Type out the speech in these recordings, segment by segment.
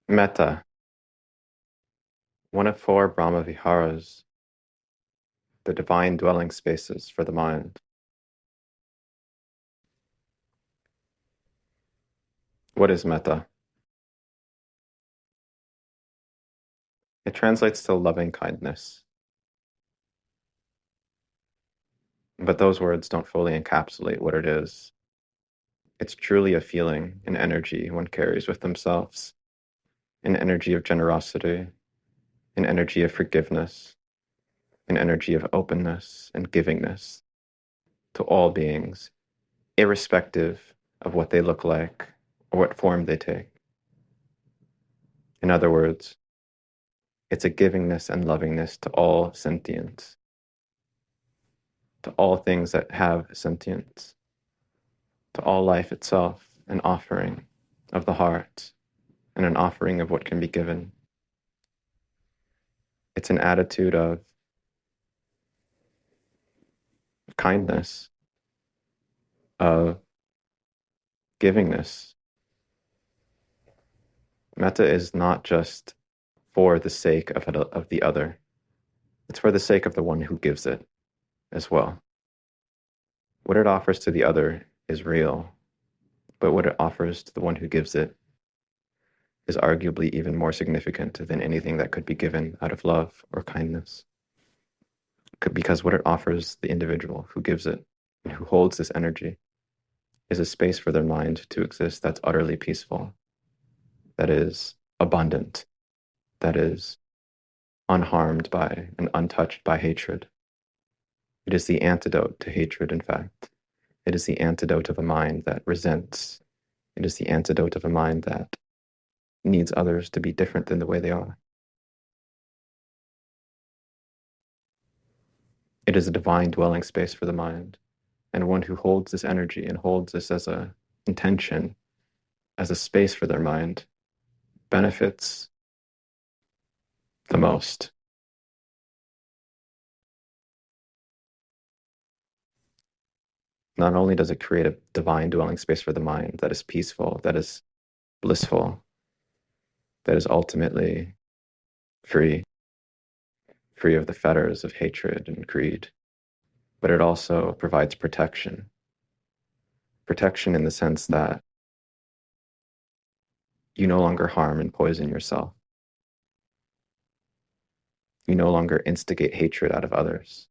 Metta, one of four Brahma Viharas, the divine dwelling spaces for the mind. What is metta? It translates to loving kindness, but those words don't fully encapsulate what it is. It's truly a feeling, an energy one carries with themselves, an energy of generosity, an energy of forgiveness, an energy of openness and givingness to all beings, irrespective of what they look like or what form they take. In other words, it's a givingness and lovingness to all sentience, to all things that have sentience, to all life itself, an offering of the heart and an offering of what can be given. It's an attitude of kindness, of givingness. Metta is not just for the sake of the other. It's for the sake of the one who gives it as well. What it offers to the other is real, but what it offers to the one who gives it is arguably even more significant than anything that could be given out of love or kindness. Because what it offers the individual who gives it and who holds this energy is a space for their mind to exist that's utterly peaceful, that is abundant, that is unharmed by and untouched by hatred. It is the antidote to hatred, in fact. It is the antidote of a mind that resents. It is the antidote of a mind that needs others to be different than the way they are. It is a divine dwelling space for the mind, and one who holds this energy and holds this as a intention, as a space for their mind, benefits the most. Not only does it create a divine dwelling space for the mind that is peaceful, that is blissful, that is ultimately free of the fetters of hatred and greed, but it also provides protection. Protection in the sense that you no longer harm and poison yourself. You no longer instigate hatred out of others.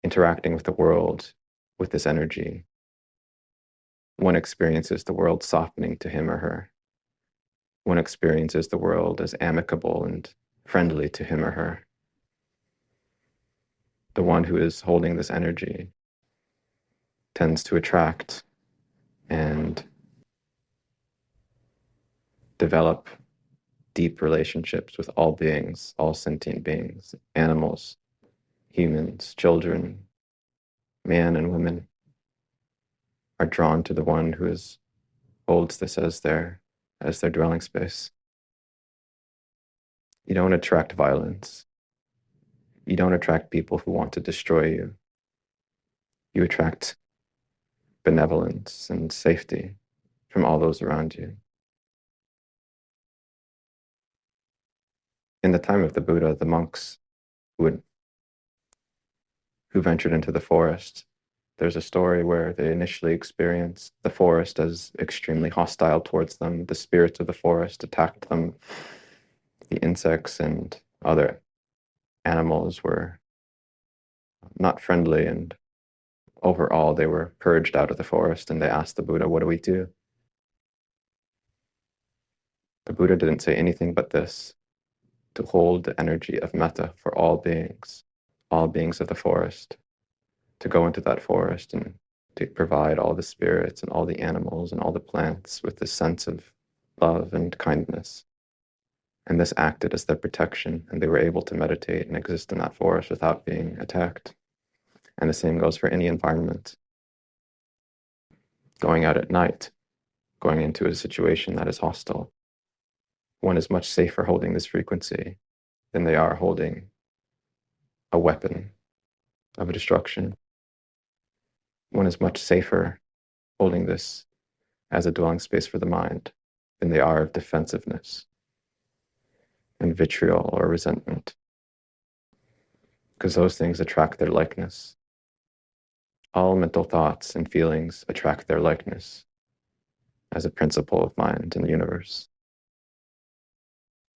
Interacting with the world with this energy, one experiences the world softening to him or her. One experiences the world as amicable and friendly to him or her. The one who is holding this energy tends to attract and develop deep relationships with all beings, all sentient beings, animals, humans, children, man and women are drawn to the one who holds this as their dwelling space. You don't attract violence. You don't attract people who want to destroy you. You attract benevolence and safety from all those around you. In the time of the Buddha, the monks who ventured into the forest, there's a story where they initially experienced the forest as extremely hostile towards them. The spirits of the forest attacked them. The insects and other animals were not friendly, and overall they were purged out of the forest, and they asked the Buddha, what do we do? The Buddha didn't say anything but this: to hold the energy of metta for all beings of the forest, to go into that forest and to provide all the spirits and all the animals and all the plants with this sense of love and kindness. And this acted as their protection, and they were able to meditate and exist in that forest without being attacked. And the same goes for any environment. Going out at night, going into a situation that is hostile, one is much safer holding this frequency than they are holding a weapon of destruction. One is much safer holding this as a dwelling space for the mind than they are of defensiveness and vitriol or resentment, because those things attract their likeness. All mental thoughts and feelings attract their likeness as a principle of mind in the universe.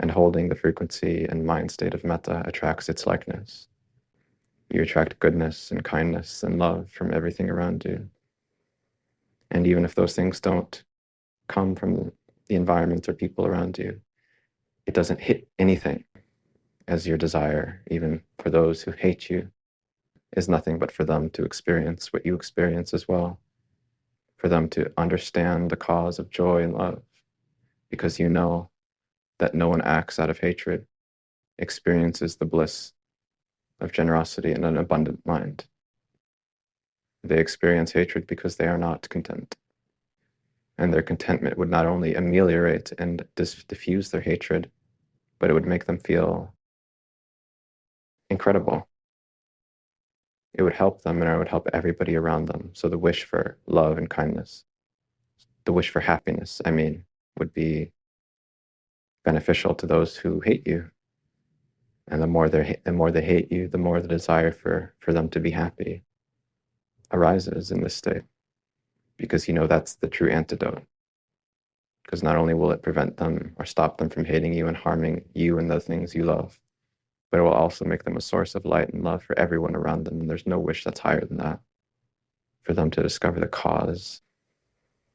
And holding the frequency and mind state of metta attracts its likeness. You attract goodness and kindness and love from everything around you. And even if those things don't come from the environment or people around you, it doesn't hit anything, as your desire, even for those who hate you, is nothing but for them to experience what you experience as well, for them to understand the cause of joy and love, because you know that no one acts out of hatred, experiences the bliss of generosity and an abundant mind. They experience hatred because they are not content. And their contentment would not only ameliorate and diffuse their hatred, but it would make them feel incredible. It would help them, and it would help everybody around them. So the wish for love and kindness, the wish for happiness, would be beneficial to those who hate you. And the more they hate you, the more the desire for them to be happy arises in this state, because you know that's the true antidote. Because not only will it prevent them or stop them from hating you and harming you and the things you love, but it will also make them a source of light and love for everyone around them. And there's no wish that's higher than that, for them to discover the cause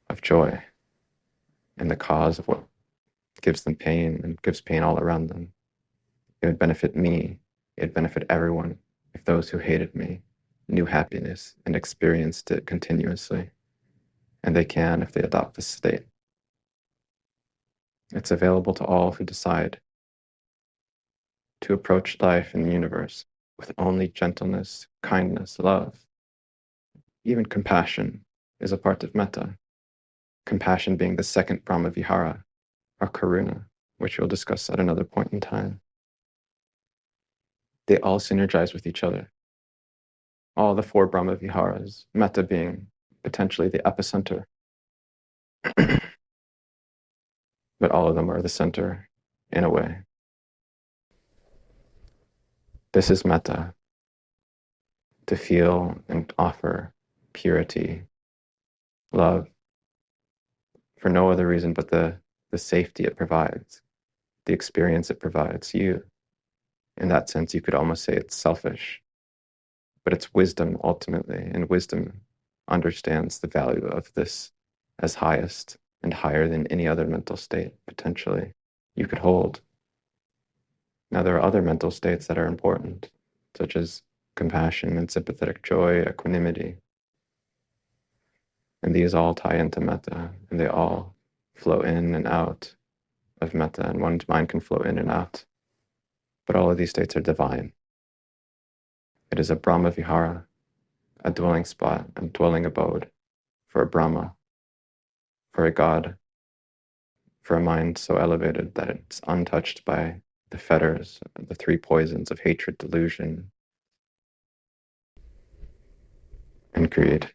of joy and the cause of what gives them pain and gives pain all around them. It would benefit me. It would benefit everyone if those who hated me knew happiness and experienced it continuously. And they can if they adopt this state. It's available to all who decide to approach life in the universe with only gentleness, kindness, love. Even compassion is a part of metta. Compassion being the second Brahma-vihara, or karuna, which we'll discuss at another point in time. They all synergize with each other. All the four Brahma-viharas, metta being potentially the epicenter. But all of them are the center in a way. This is metta, to feel and offer purity, love, for no other reason but the safety it provides, the experience it provides you. In that sense, you could almost say it's selfish, but it's wisdom ultimately, and wisdom understands the value of this as highest and higher than any other mental state, potentially, you could hold. Now, there are other mental states that are important, such as compassion and sympathetic joy, equanimity. And these all tie into metta, and they all flow in and out of metta, and one's mind can flow in and out. But all of these states are divine. It is a Brahma Vihara, a dwelling spot, a dwelling abode for a Brahma, for a God, for a mind so elevated that it's untouched by the fetters, the three poisons of hatred, delusion, and greed.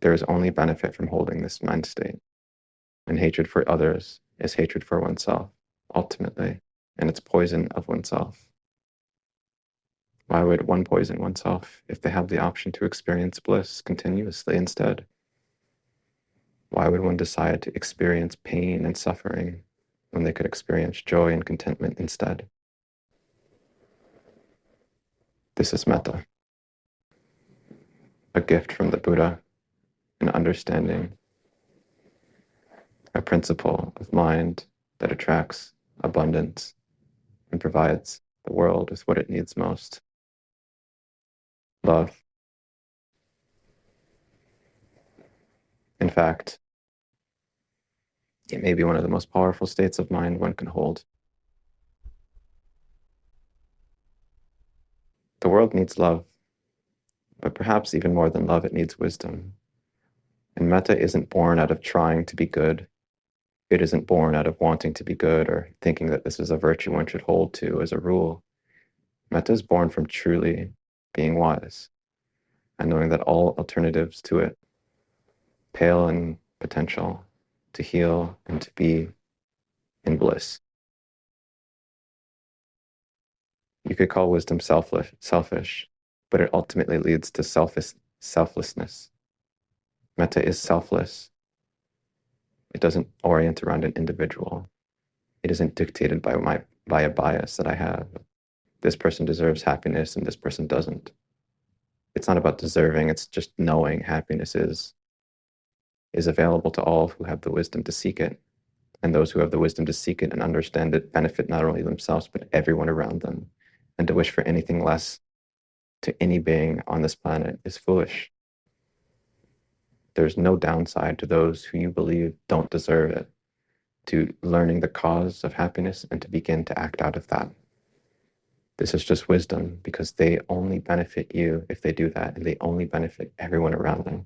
There is only benefit from holding this mind state, and hatred for others is hatred for oneself, ultimately, and it's poison of oneself. Why would one poison oneself if they have the option to experience bliss continuously instead? Why would one decide to experience pain and suffering when they could experience joy and contentment instead? This is metta, a gift from the Buddha, an understanding, a principle of mind that attracts abundance and provides the world with what it needs most: love. In fact, it may be one of the most powerful states of mind one can hold. The world needs love, but perhaps even more than love, it needs wisdom. And metta isn't born out of trying to be good. It isn't born out of wanting to be good or thinking that this is a virtue one should hold to as a rule. Metta is born from truly being wise and knowing that all alternatives to it pale in potential to heal, and to be in bliss. You could call wisdom selfish, but it ultimately leads to selflessness. Metta is selfless. It doesn't orient around an individual. It isn't dictated by a bias that I have. This person deserves happiness and this person doesn't. It's not about deserving, it's just knowing happiness is available to all who have the wisdom to seek it. And those who have the wisdom to seek it and understand it benefit not only themselves, but everyone around them. And to wish for anything less to any being on this planet is foolish. There's no downside to those who you believe don't deserve it, to learning the cause of happiness and to begin to act out of that. This is just wisdom, because they only benefit you if they do that, and they only benefit everyone around them.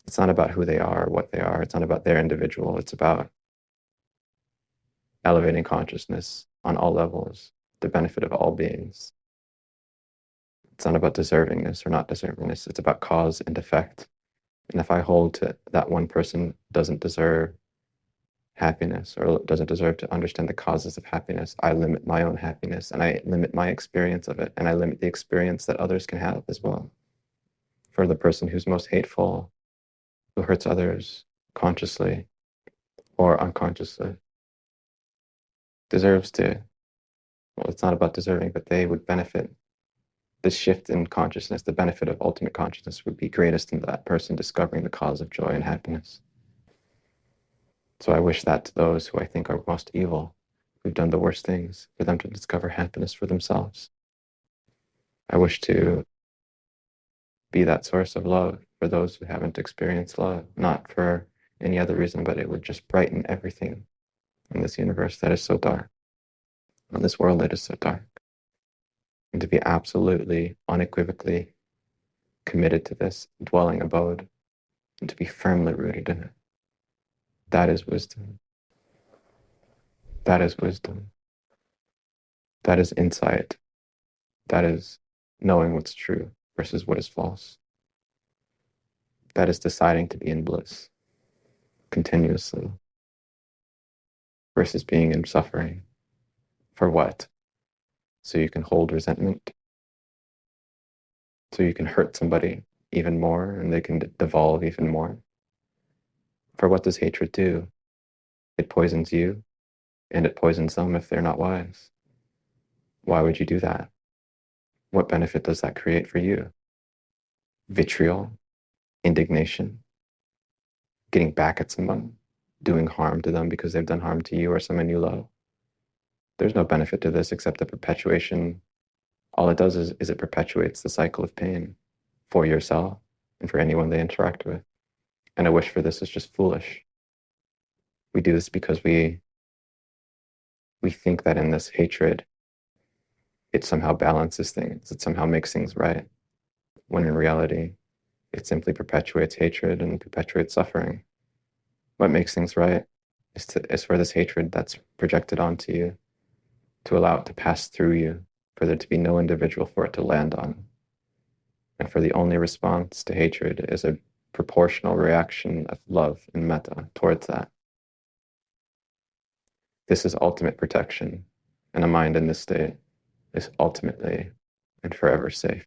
It's not about who they are or what they are. It's not about their individual. It's about elevating consciousness on all levels, the benefit of all beings. It's not about deservingness or not deservingness. It's about cause and effect. And if I hold to that one person doesn't deserve happiness or doesn't deserve to understand the causes of happiness, I limit my own happiness and I limit my experience of it, and I limit the experience that others can have as well. For the person who's most hateful, who hurts others consciously or unconsciously, deserves to, well, it's not about deserving, but they would benefit. This shift in consciousness, the benefit of ultimate consciousness, would be greatest in that person discovering the cause of joy and happiness. So I wish that to those who I think are most evil, who've done the worst things, for them to discover happiness for themselves. I wish to be that source of love for those who haven't experienced love, not for any other reason, but it would just brighten everything in this universe that is so dark, in this world that is so dark. And to be absolutely, unequivocally committed to this dwelling abode, and to be firmly rooted in it. That is wisdom. That is wisdom. That is insight. That is knowing what's true versus what is false. That is deciding to be in bliss continuously versus being in suffering. For what? So you can hold resentment, so you can hurt somebody even more and they can devolve even more. For what does hatred do? It poisons you, and it poisons them if they're not wise. Why would you do that? What benefit does that create for you? Vitriol, indignation, getting back at someone, doing harm to them because they've done harm to you or someone you love. There's no benefit to this except the perpetuation. All it does is it perpetuates the cycle of pain for yourself and for anyone they interact with. And a wish for this is just foolish. We do this because we think that in this hatred, it somehow balances things, it somehow makes things right, when in reality, it simply perpetuates hatred and perpetuates suffering. What makes things right is for this hatred that's projected onto you, to allow it to pass through you, for there to be no individual for it to land on. And for the only response to hatred is a proportional reaction of love and metta towards that. This is ultimate protection, and a mind in this state is ultimately and forever safe.